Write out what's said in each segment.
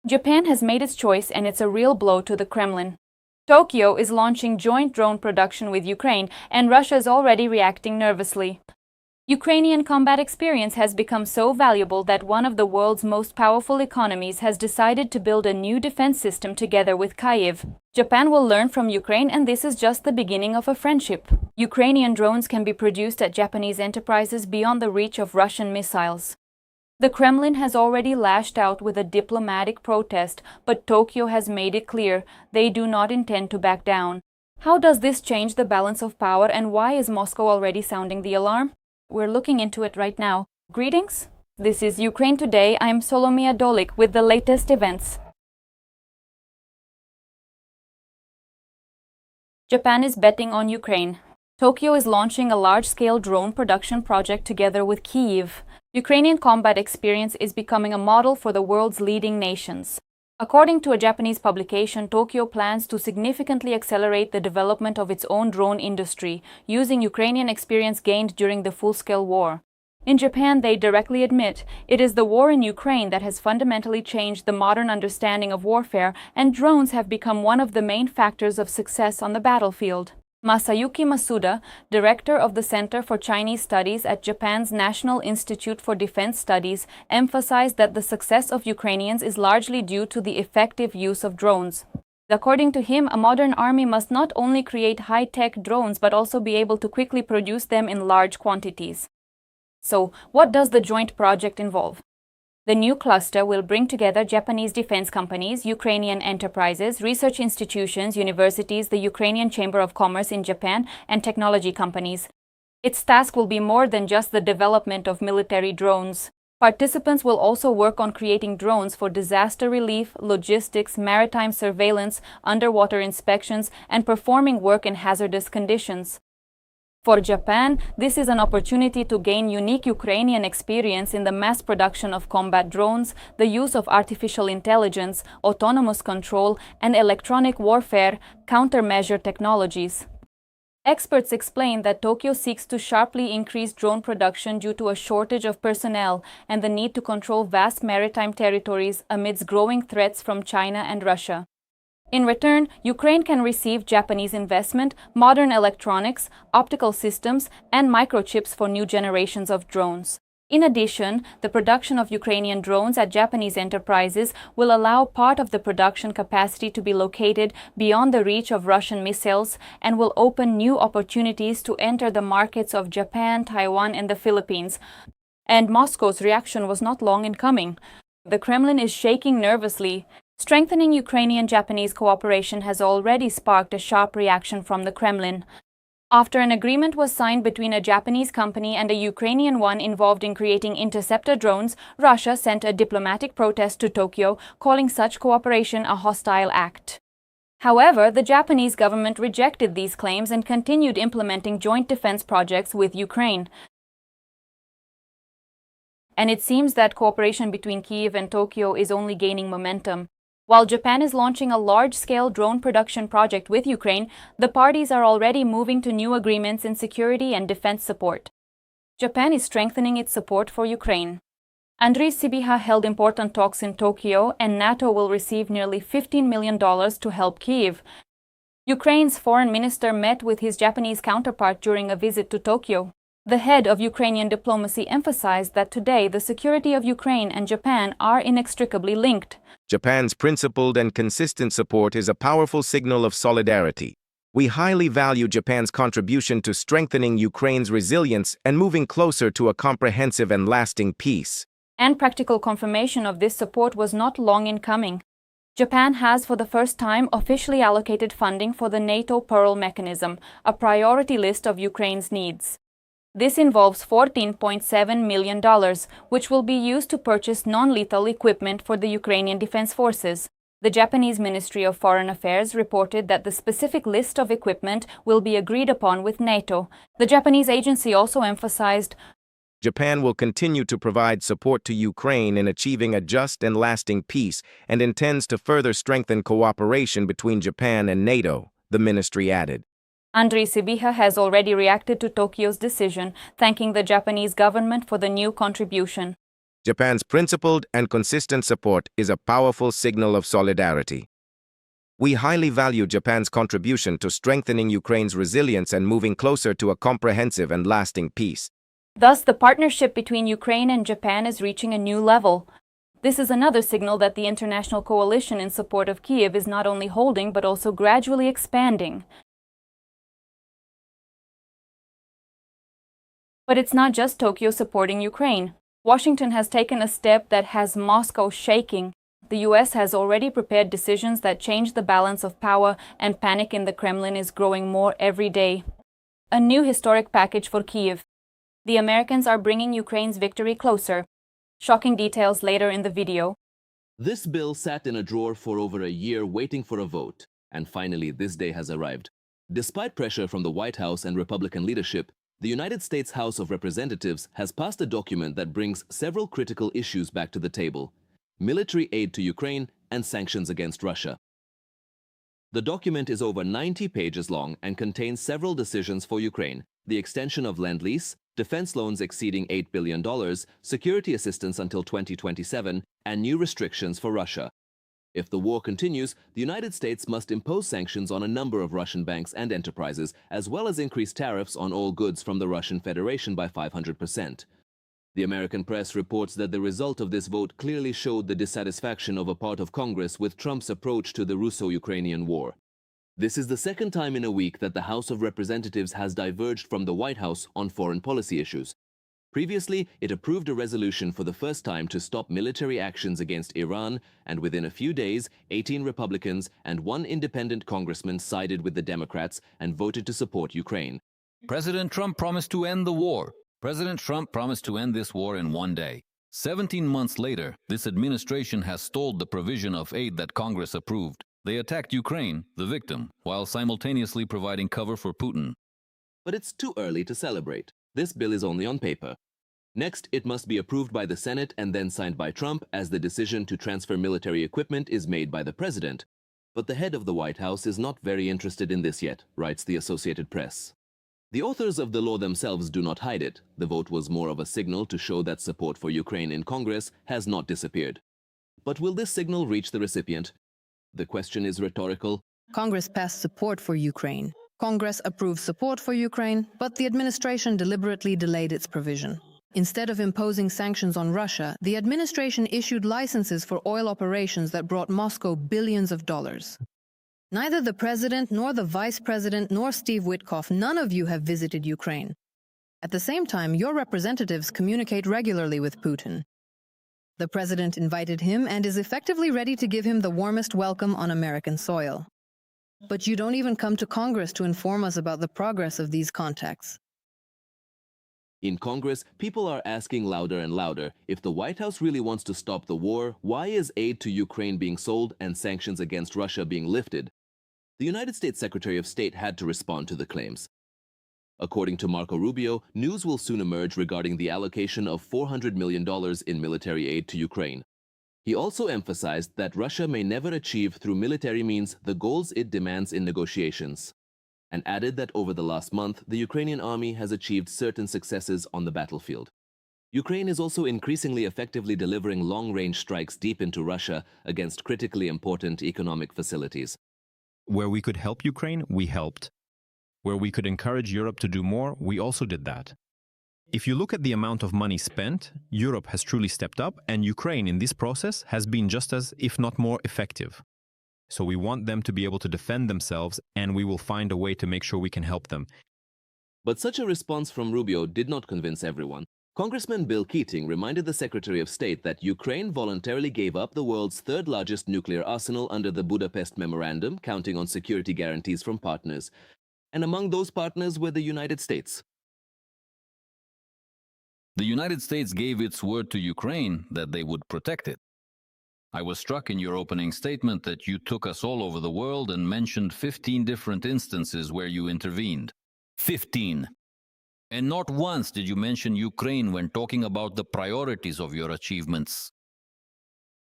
Japan has made its choice and it's a real blow to the Kremlin. Tokyo is launching joint drone production with Ukraine, and Russia is already reacting nervously. Ukrainian combat experience has become so valuable that one of the world's most powerful economies has decided to build a new defense system together with Kyiv. Japan will learn from Ukraine, and this is just the beginning of a friendship. Ukrainian drones can be produced at Japanese enterprises beyond the reach of Russian missiles. The Kremlin has already lashed out with a diplomatic protest, but Tokyo has made it clear they do not intend to back down. How does this change the balance of power, and why is Moscow already sounding the alarm? We're looking into it right now. Greetings! This is Ukraine Today. I'm Solomia Dolik with the latest events. Japan is betting on Ukraine. Tokyo is launching a large-scale drone production project together with Kyiv. Ukrainian combat experience is becoming a model for the world's leading nations. According to a Japanese publication, Tokyo plans to significantly accelerate the development of its own drone industry, using Ukrainian experience gained during the full-scale war. In Japan, they directly admit it is the war in Ukraine that has fundamentally changed the modern understanding of warfare, and drones have become one of the main factors of success on the battlefield. Masayuki Masuda, director of the Center for Chinese Studies at Japan's National Institute for Defense Studies, emphasized that the success of Ukrainians is largely due to the effective use of drones. According to him, a modern army must not only create high-tech drones but also be able to quickly produce them in large quantities. So, what does the joint project involve? The new cluster will bring together Japanese defense companies, Ukrainian enterprises, research institutions, universities, the Ukrainian Chamber of Commerce in Japan, and technology companies. Its task will be more than just the development of military drones. Participants will also work on creating drones for disaster relief, logistics, maritime surveillance, underwater inspections, and performing work in hazardous conditions. For Japan, this is an opportunity to gain unique Ukrainian experience in the mass production of combat drones, the use of artificial intelligence, autonomous control, and electronic warfare countermeasure technologies. Experts explain that Tokyo seeks to sharply increase drone production due to a shortage of personnel and the need to control vast maritime territories amidst growing threats from China and Russia. In return, Ukraine can receive Japanese investment, modern electronics, optical systems, and microchips for new generations of drones. In addition, the production of Ukrainian drones at Japanese enterprises will allow part of the production capacity to be located beyond the reach of Russian missiles and will open new opportunities to enter the markets of Japan, Taiwan, and the Philippines. And Moscow's reaction was not long in coming. The Kremlin is shaking nervously. Strengthening Ukrainian-Japanese cooperation has already sparked a sharp reaction from the Kremlin. After an agreement was signed between a Japanese company and a Ukrainian one involved in creating interceptor drones, Russia sent a diplomatic protest to Tokyo, calling such cooperation a hostile act. However, the Japanese government rejected these claims and continued implementing joint defense projects with Ukraine. And it seems that cooperation between Kyiv and Tokyo is only gaining momentum. While Japan is launching a large-scale drone production project with Ukraine, the parties are already moving to new agreements in security and defense support. Japan is strengthening its support for Ukraine. Andriy Sybiha held important talks in Tokyo, and NATO will receive nearly $15 million to help Kyiv. Ukraine's foreign minister met with his Japanese counterpart during a visit to Tokyo. The head of Ukrainian diplomacy emphasized that today the security of Ukraine and Japan are inextricably linked. Japan's principled and consistent support is a powerful signal of solidarity. We highly value Japan's contribution to strengthening Ukraine's resilience and moving closer to a comprehensive and lasting peace. And practical confirmation of this support was not long in coming. Japan has for the first time officially allocated funding for the NATO Pearl mechanism, a priority list of Ukraine's needs. This involves $14.7 million, which will be used to purchase non-lethal equipment for the Ukrainian Defense Forces. The Japanese Ministry of Foreign Affairs reported that the specific list of equipment will be agreed upon with NATO. The Japanese agency also emphasized, Japan will continue to provide support to Ukraine in achieving a just and lasting peace and intends to further strengthen cooperation between Japan and NATO, the ministry added. Andriy Sybiha has already reacted to Tokyo's decision, thanking the Japanese government for the new contribution. Japan's principled and consistent support is a powerful signal of solidarity. We highly value Japan's contribution to strengthening Ukraine's resilience and moving closer to a comprehensive and lasting peace. Thus, the partnership between Ukraine and Japan is reaching a new level. This is another signal that the international coalition in support of Kyiv is not only holding but also gradually expanding. But it's not just Tokyo supporting Ukraine. Washington has taken a step that has Moscow shaking. The US has already prepared decisions that change the balance of power, and panic in the Kremlin is growing more every day. A new historic package for Kyiv. The Americans are bringing Ukraine's victory closer. Shocking details later in the video. This bill sat in a drawer for over a year waiting for a vote, and finally this day has arrived. Despite pressure from the White House and Republican leadership, the United States House of Representatives has passed a document that brings several critical issues back to the table: military aid to Ukraine and sanctions against Russia. The document is over 90 pages long and contains several decisions for Ukraine: the extension of Lend-Lease, defense loans exceeding $8 billion, security assistance until 2027, and new restrictions for Russia. If the war continues, the United States must impose sanctions on a number of Russian banks and enterprises, as well as increase tariffs on all goods from the Russian Federation by 500%. The American press reports that the result of this vote clearly showed the dissatisfaction of a part of Congress with Trump's approach to the Russo-Ukrainian war. This is the second time in a week that the House of Representatives has diverged from the White House on foreign policy issues. Previously, it approved a resolution for the first time to stop military actions against Iran, and within a few days, 18 Republicans and 1 independent congressman sided with the Democrats and voted to support Ukraine. President Trump promised to end the war. President Trump promised to end this war in one day. 17 months later, this administration has stalled the provision of aid that Congress approved. They attacked Ukraine, the victim, while simultaneously providing cover for Putin. But it's too early to celebrate. This bill is only on paper. Next, it must be approved by the Senate and then signed by Trump, as the decision to transfer military equipment is made by the president. But the head of the White House is not very interested in this yet, writes the Associated Press. The authors of the law themselves do not hide it. The vote was more of a signal to show that support for Ukraine in Congress has not disappeared. But will this signal reach the recipient? The question is rhetorical. Congress passed support for Ukraine. Congress approved support for Ukraine, but the administration deliberately delayed its provision. Instead of imposing sanctions on Russia, the administration issued licenses for oil operations that brought Moscow billions of dollars. Neither the president, nor the vice president, nor Steve Witkoff, none of you have visited Ukraine. At the same time, your representatives communicate regularly with Putin. The president invited him and is effectively ready to give him the warmest welcome on American soil. But you don't even come to Congress to inform us about the progress of these contacts. In Congress, people are asking louder and louder, if the White House really wants to stop the war, why is aid to Ukraine being sold and sanctions against Russia being lifted? The United States Secretary of State had to respond to the claims. According to Marco Rubio, news will soon emerge regarding the allocation of $400 million in military aid to Ukraine. He also emphasized that Russia may never achieve through military means the goals it demands in negotiations, and added that over the last month, the Ukrainian army has achieved certain successes on the battlefield. Ukraine is also increasingly effectively delivering long-range strikes deep into Russia against critically important economic facilities. Where we could help Ukraine, we helped. Where we could encourage Europe to do more, we also did that. If you look at the amount of money spent, Europe has truly stepped up, and Ukraine in this process has been just as, if not more, effective. So we want them to be able to defend themselves, and we will find a way to make sure we can help them. But such a response from Rubio did not convince everyone. Congressman Bill Keating reminded the Secretary of State that Ukraine voluntarily gave up the world's third-largest nuclear arsenal under the Budapest Memorandum, counting on security guarantees from partners. And among those partners were the United States. The United States gave its word to Ukraine that they would protect it. I was struck in your opening statement that you took us all over the world and mentioned 15 different instances where you intervened. 15. And not once did you mention Ukraine when talking about the priorities of your achievements.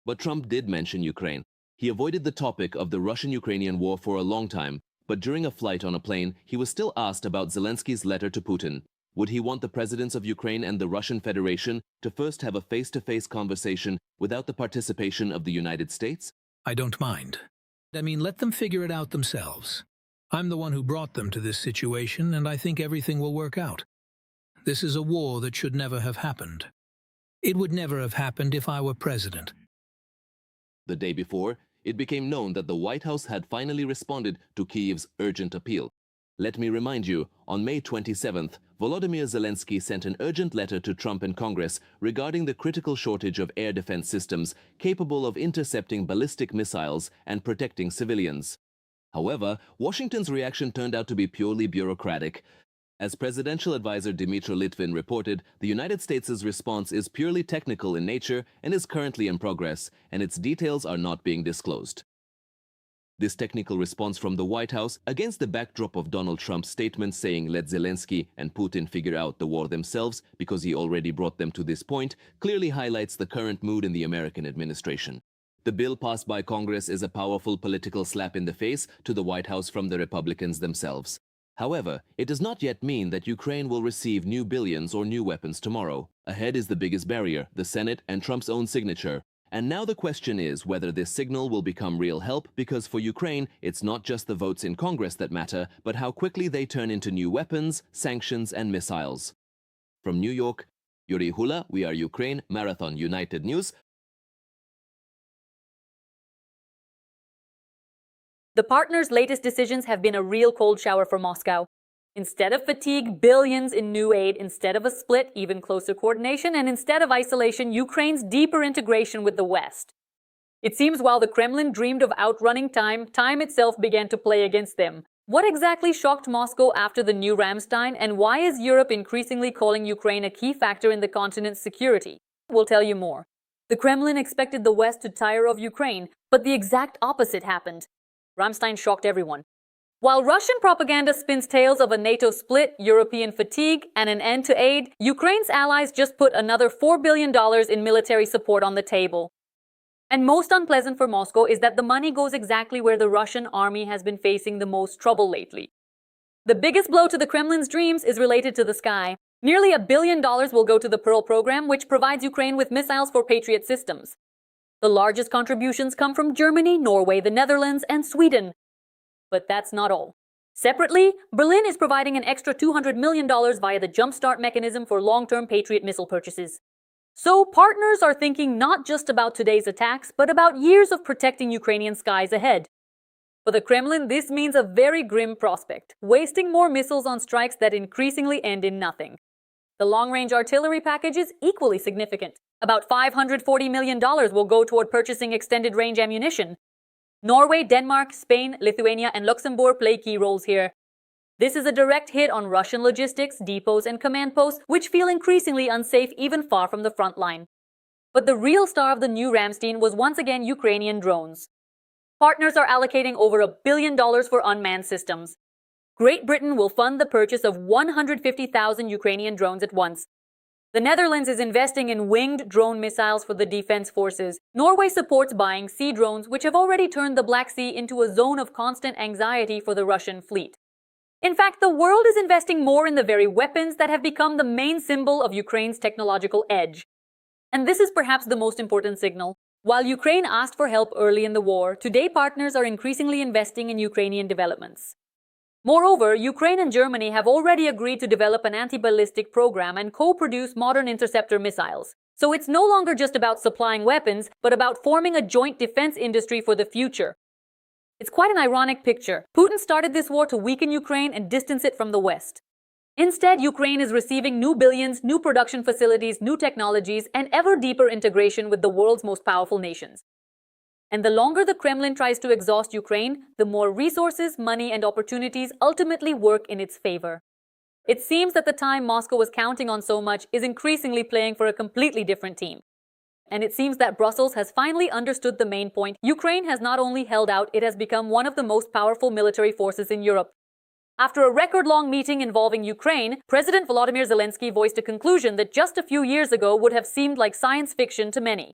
But Trump did mention Ukraine. He avoided the topic of the Russian-Ukrainian war for a long time, but during a flight on a plane, he was still asked about Zelensky's letter to Putin. Would he want the presidents of Ukraine and the Russian Federation to first have a face-to-face conversation without the participation of the United States? I don't mind. I mean, let them figure it out themselves. I'm the one who brought them to this situation, and I think everything will work out. This is a war that should never have happened. It would never have happened if I were president. The day before, it became known that the White House had finally responded to Kyiv's urgent appeal. Let me remind you, on May 27th, Volodymyr Zelensky sent an urgent letter to Trump and Congress regarding the critical shortage of air defense systems capable of intercepting ballistic missiles and protecting civilians. However, Washington's reaction turned out to be purely bureaucratic. As presidential advisor Dmitry Litvin reported, the United States' response is purely technical in nature and is currently in progress, and its details are not being disclosed. This technical response from the White House, against the backdrop of Donald Trump's statements saying let Zelensky and Putin figure out the war themselves because he already brought them to this point, clearly highlights the current mood in the American administration. The bill passed by Congress is a powerful political slap in the face to the White House from the Republicans themselves. However, it does not yet mean that Ukraine will receive new billions or new weapons tomorrow. Ahead is the biggest barrier, the Senate and Trump's own signature. And now the question is whether this signal will become real help, because for Ukraine, it's not just the votes in Congress that matter, but how quickly they turn into new weapons, sanctions, and missiles. From New York, Yuri Hula, We Are Ukraine, Marathon United News. The partners' latest decisions have been a real cold shower for Moscow. Instead of fatigue, billions in new aid. Instead of a split, even closer coordination. And instead of isolation, Ukraine's deeper integration with the West. It seems while the Kremlin dreamed of outrunning time, time itself began to play against them. What exactly shocked Moscow after the new Ramstein, and why is Europe increasingly calling Ukraine a key factor in the continent's security? We'll tell you more. The Kremlin expected the West to tire of Ukraine, but the exact opposite happened. Ramstein shocked everyone. While Russian propaganda spins tales of a NATO split, European fatigue, and an end to aid, Ukraine's allies just put another $4 billion in military support on the table. And most unpleasant for Moscow is that the money goes exactly where the Russian army has been facing the most trouble lately. The biggest blow to the Kremlin's dreams is related to the sky. Nearly $1 billion will go to the Pearl program, which provides Ukraine with missiles for Patriot systems. The largest contributions come from Germany, Norway, the Netherlands, and Sweden. But that's not all. Separately, Berlin is providing an extra $200 million via the Jumpstart mechanism for long-term Patriot missile purchases. So partners are thinking not just about today's attacks, but about years of protecting Ukrainian skies ahead. For the Kremlin, this means a very grim prospect, wasting more missiles on strikes that increasingly end in nothing. The long-range artillery package is equally significant. About $540 million will go toward purchasing extended-range ammunition. Norway, Denmark, Spain, Lithuania, and Luxembourg play key roles here. This is a direct hit on Russian logistics, depots, and command posts, which feel increasingly unsafe even far from the front line. But the real star of the new Ramstein was once again Ukrainian drones. Partners are allocating over $1 billion for unmanned systems. Great Britain will fund the purchase of 150,000 Ukrainian drones at once. The Netherlands is investing in winged drone missiles for the defense forces. Norway supports buying sea drones, which have already turned the Black Sea into a zone of constant anxiety for the Russian fleet. In fact, the world is investing more in the very weapons that have become the main symbol of Ukraine's technological edge. And this is perhaps the most important signal. While Ukraine asked for help early in the war, today partners are increasingly investing in Ukrainian developments. Moreover, Ukraine and Germany have already agreed to develop an anti-ballistic program and co-produce modern interceptor missiles. So it's no longer just about supplying weapons, but about forming a joint defense industry for the future. It's quite an ironic picture. Putin started this war to weaken Ukraine and distance it from the West. Instead, Ukraine is receiving new billions, new production facilities, new technologies, and ever deeper integration with the world's most powerful nations. And the longer the Kremlin tries to exhaust Ukraine, the more resources, money, and opportunities ultimately work in its favor. It seems that the time Moscow was counting on so much is increasingly playing for a completely different team. And it seems that Brussels has finally understood the main point. Ukraine has not only held out, it has become one of the most powerful military forces in Europe. After a record-long meeting involving Ukraine, President Volodymyr Zelensky voiced a conclusion that just a few years ago would have seemed like science fiction to many.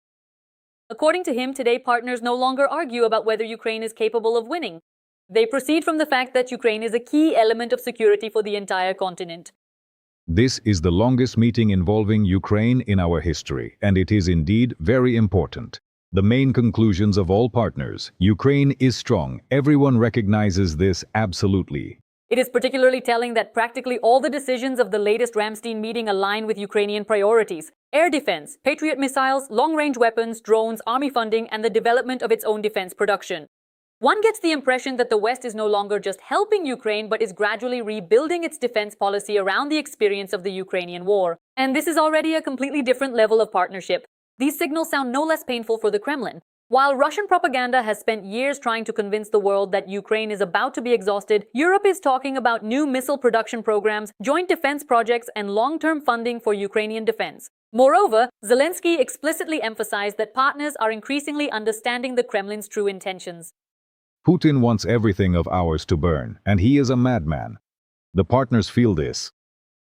According to him, today partners no longer argue about whether Ukraine is capable of winning. They proceed from the fact that Ukraine is a key element of security for the entire continent. This is the longest meeting involving Ukraine in our history, and it is indeed very important. The main conclusions of all partners: Ukraine is strong. Everyone recognizes this absolutely. It is particularly telling that practically all the decisions of the latest Ramstein meeting align with Ukrainian priorities: air defense, Patriot missiles, long-range weapons, drones, army funding, and the development of its own defense production. One gets the impression that the West is no longer just helping Ukraine, but is gradually rebuilding its defense policy around the experience of the Ukrainian war. And this is already a completely different level of partnership. These signals sound no less painful for the Kremlin. While Russian propaganda has spent years trying to convince the world that Ukraine is about to be exhausted, Europe is talking about new missile production programs, joint defense projects, and long-term funding for Ukrainian defense. Moreover, Zelensky explicitly emphasized that partners are increasingly understanding the Kremlin's true intentions. Putin wants everything of ours to burn, and he is a madman. The partners feel this.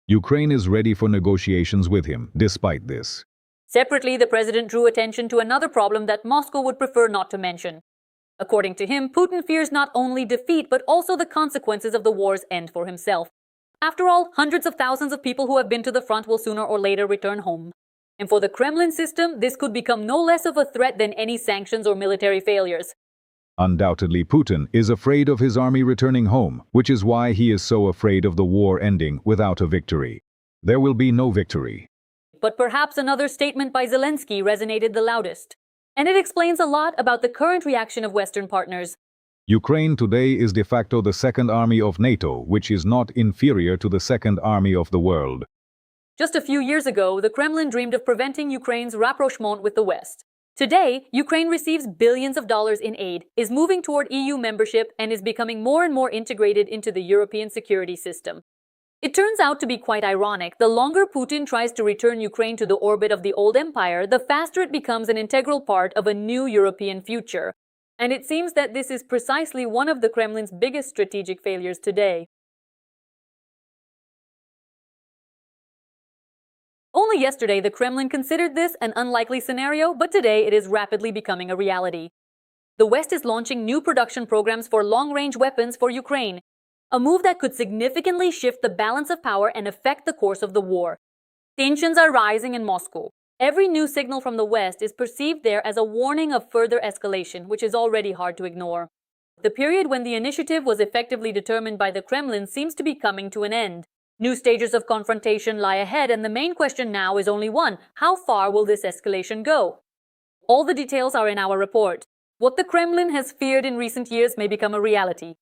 Ukraine is ready for negotiations with him, despite this. Separately, the president drew attention to another problem that Moscow would prefer not to mention. According to him, Putin fears not only defeat, but also the consequences of the war's end for himself. After all, hundreds of thousands of people who have been to the front will sooner or later return home. And for the Kremlin system, this could become no less of a threat than any sanctions or military failures. Undoubtedly, Putin is afraid of his army returning home, which is why he is so afraid of the war ending without a victory. There will be no victory. But perhaps another statement by Zelensky resonated the loudest. And it explains a lot about the current reaction of Western partners. Ukraine today is de facto the second army of NATO, which is not inferior to the second army of the world. Just a few years ago, the Kremlin dreamed of preventing Ukraine's rapprochement with the West. Today, Ukraine receives billions of dollars in aid, is moving toward EU membership, and is becoming more and more integrated into the European security system. It turns out to be quite ironic. The longer Putin tries to return Ukraine to the orbit of the old empire, the faster it becomes an integral part of a new European future. And it seems that this is precisely one of the Kremlin's biggest strategic failures today. Only yesterday, the Kremlin considered this an unlikely scenario, but today it is rapidly becoming a reality. The West is launching new production programs for long-range weapons for Ukraine, a move that could significantly shift the balance of power and affect the course of the war. Tensions are rising in Moscow. Every new signal from the West is perceived there as a warning of further escalation, which is already hard to ignore. The period when the initiative was effectively determined by the Kremlin seems to be coming to an end. New stages of confrontation lie ahead, and the main question now is only one: how far will this escalation go? All the details are in our report. What the Kremlin has feared in recent years may become a reality.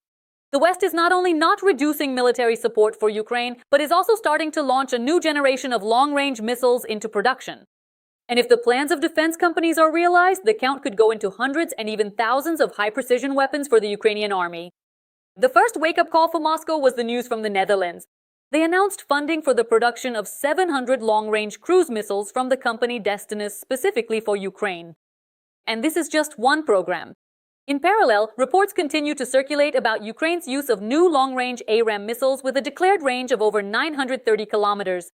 The West is not only not reducing military support for Ukraine, but is also starting to launch a new generation of long-range missiles into production. And if the plans of defense companies are realized, the count could go into hundreds and even thousands of high-precision weapons for the Ukrainian army. The first wake-up call for Moscow was the news from the Netherlands. They announced funding for the production of 700 long-range cruise missiles from the company destined specifically for Ukraine. And this is just one program. In parallel, reports continue to circulate about Ukraine's use of new long-range ARAM missiles with a declared range of over 930 kilometers.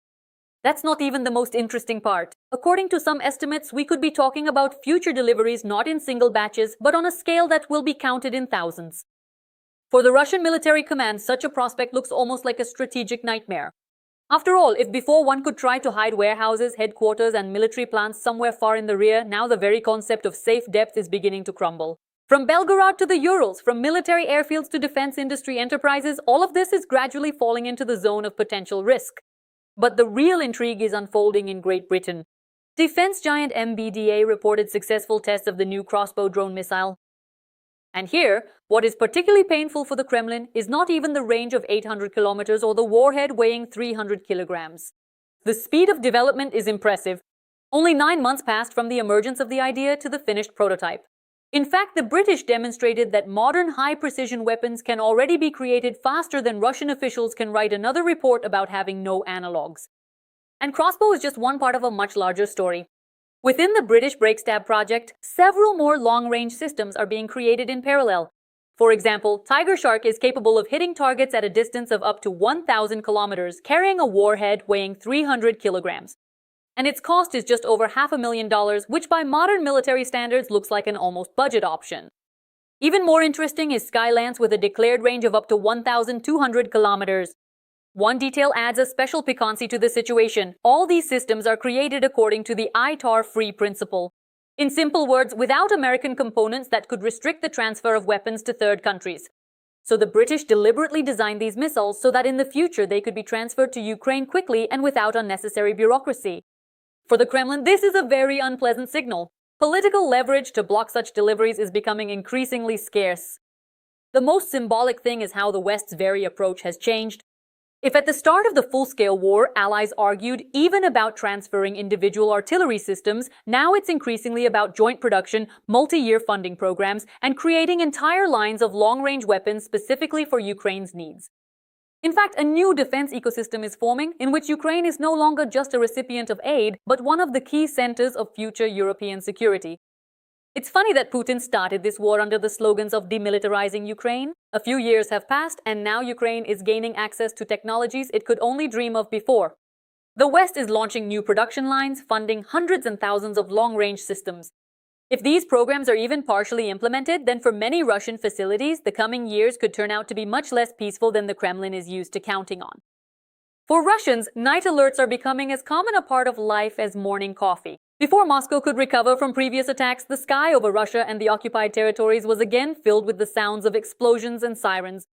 That's not even the most interesting part. According to some estimates, we could be talking about future deliveries not in single batches, but on a scale that will be counted in thousands. For the Russian military command, such a prospect looks almost like a strategic nightmare. After all, if before one could try to hide warehouses, headquarters, and military plants somewhere far in the rear, now the very concept of safe depth is beginning to crumble. From Belgorod to the Urals, from military airfields to defense industry enterprises, all of this is gradually falling into the zone of potential risk. But the real intrigue is unfolding in Great Britain. Defense giant MBDA reported successful tests of the new crossbow drone missile. And here, what is particularly painful for the Kremlin is not even the range of 800 kilometers or the warhead weighing 300 kilograms. The speed of development is impressive. Only 9 months passed from the emergence of the idea to the finished prototype. In fact, the British demonstrated that modern high-precision weapons can already be created faster than Russian officials can write another report about having no analogs. And crossbow is just one part of a much larger story. Within the British Breakstab project, several more long-range systems are being created in parallel. For example, Tiger Shark is capable of hitting targets at a distance of up to 1,000 kilometers, carrying a warhead weighing 300 kilograms. And its cost is just over $500,000, which by modern military standards looks like an almost budget option. Even more interesting is Skylance with a declared range of up to 1,200 kilometers. One detail adds a special piquancy to the situation. All these systems are created according to the ITAR-free principle. In simple words, without American components that could restrict the transfer of weapons to third countries. So the British deliberately designed these missiles so that in the future they could be transferred to Ukraine quickly and without unnecessary bureaucracy. For the Kremlin, this is a very unpleasant signal. Political leverage to block such deliveries is becoming increasingly scarce. The most symbolic thing is how the West's very approach has changed. If at the start of the full-scale war, allies argued even about transferring individual artillery systems, now it's increasingly about joint production, multi-year funding programs, and creating entire lines of long-range weapons specifically for Ukraine's needs. In fact, a new defense ecosystem is forming, in which Ukraine is no longer just a recipient of aid, but one of the key centers of future European security. It's funny that Putin started this war under the slogans of demilitarizing Ukraine. A few years have passed, and now Ukraine is gaining access to technologies it could only dream of before. The West is launching new production lines, funding hundreds and thousands of long-range systems. If these programs are even partially implemented, then for many Russian facilities, the coming years could turn out to be much less peaceful than the Kremlin is used to counting on. For Russians, night alerts are becoming as common a part of life as morning coffee. Before Moscow could recover from previous attacks, the sky over Russia and the occupied territories was again filled with the sounds of explosions and sirens.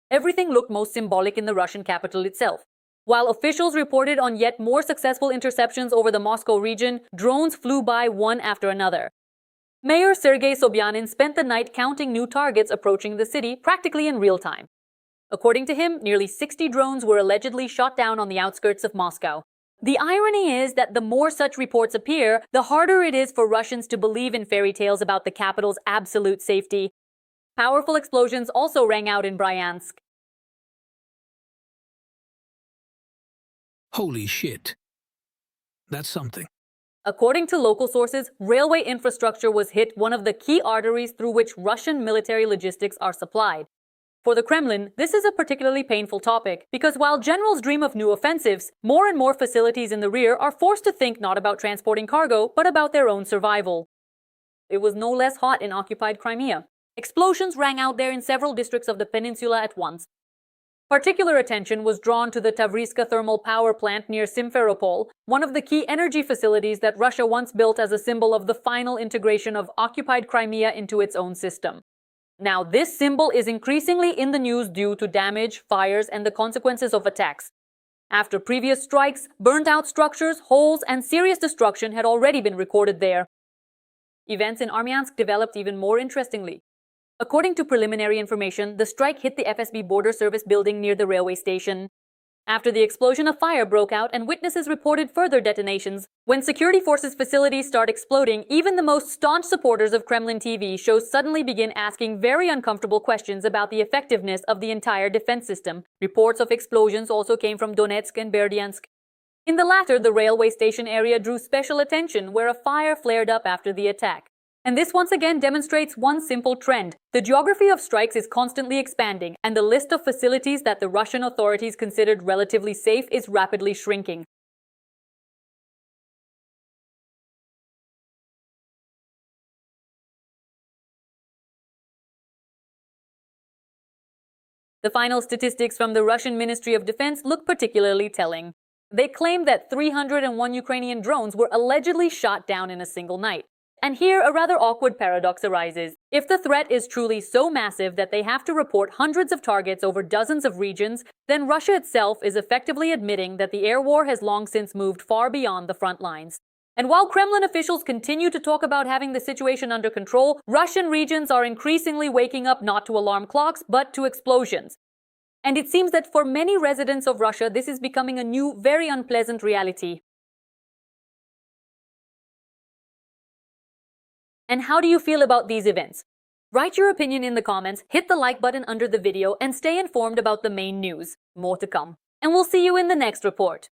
Everything looked most symbolic in the Russian capital itself. While officials reported on yet more successful interceptions over the Moscow region, drones flew by one after another. Mayor Sergei Sobyanin spent the night counting new targets approaching the city practically in real time. According to him, nearly 60 drones were allegedly shot down on the outskirts of Moscow. The irony is that the more such reports appear, the harder it is for Russians to believe in fairy tales about the capital's absolute safety. Powerful explosions also rang out in Bryansk. Holy shit. That's something. According to local sources, railway infrastructure was hit, one of the key arteries through which Russian military logistics are supplied. For the Kremlin, this is a particularly painful topic, because while generals dream of new offensives, more and more facilities in the rear are forced to think not about transporting cargo, but about their own survival. It was no less hot in occupied Crimea. Explosions rang out there in several districts of the peninsula at once. Particular attention was drawn to the Tavriska thermal power plant near Simferopol, one of the key energy facilities that Russia once built as a symbol of the final integration of occupied Crimea into its own system. Now, this symbol is increasingly in the news due to damage, fires, and the consequences of attacks. After previous strikes, burnt-out structures, holes, and serious destruction had already been recorded there. Events in Armyansk developed even more interestingly. According to preliminary information, the strike hit the FSB border service building near the railway station. After the explosion, a fire broke out and witnesses reported further detonations. When security forces' facilities start exploding, even the most staunch supporters of Kremlin TV shows suddenly begin asking very uncomfortable questions about the effectiveness of the entire defense system. Reports of explosions also came from Donetsk and Berdyansk. In the latter, the railway station area drew special attention, where a fire flared up after the attack. And this once again demonstrates one simple trend. The geography of strikes is constantly expanding, and the list of facilities that the Russian authorities considered relatively safe is rapidly shrinking. The final statistics from the Russian Ministry of Defense look particularly telling. They claim that 301 Ukrainian drones were allegedly shot down in a single night. And here a rather awkward paradox arises. If the threat is truly so massive that they have to report hundreds of targets over dozens of regions, then Russia itself is effectively admitting that the air war has long since moved far beyond the front lines. And while Kremlin officials continue to talk about having the situation under control, Russian regions are increasingly waking up not to alarm clocks, but to explosions. And it seems that for many residents of Russia, this is becoming a new, very unpleasant reality. And how do you feel about these events? Write your opinion in the comments, hit the like button under the video, and stay informed about the main news. More to come. And we'll see you in the next report.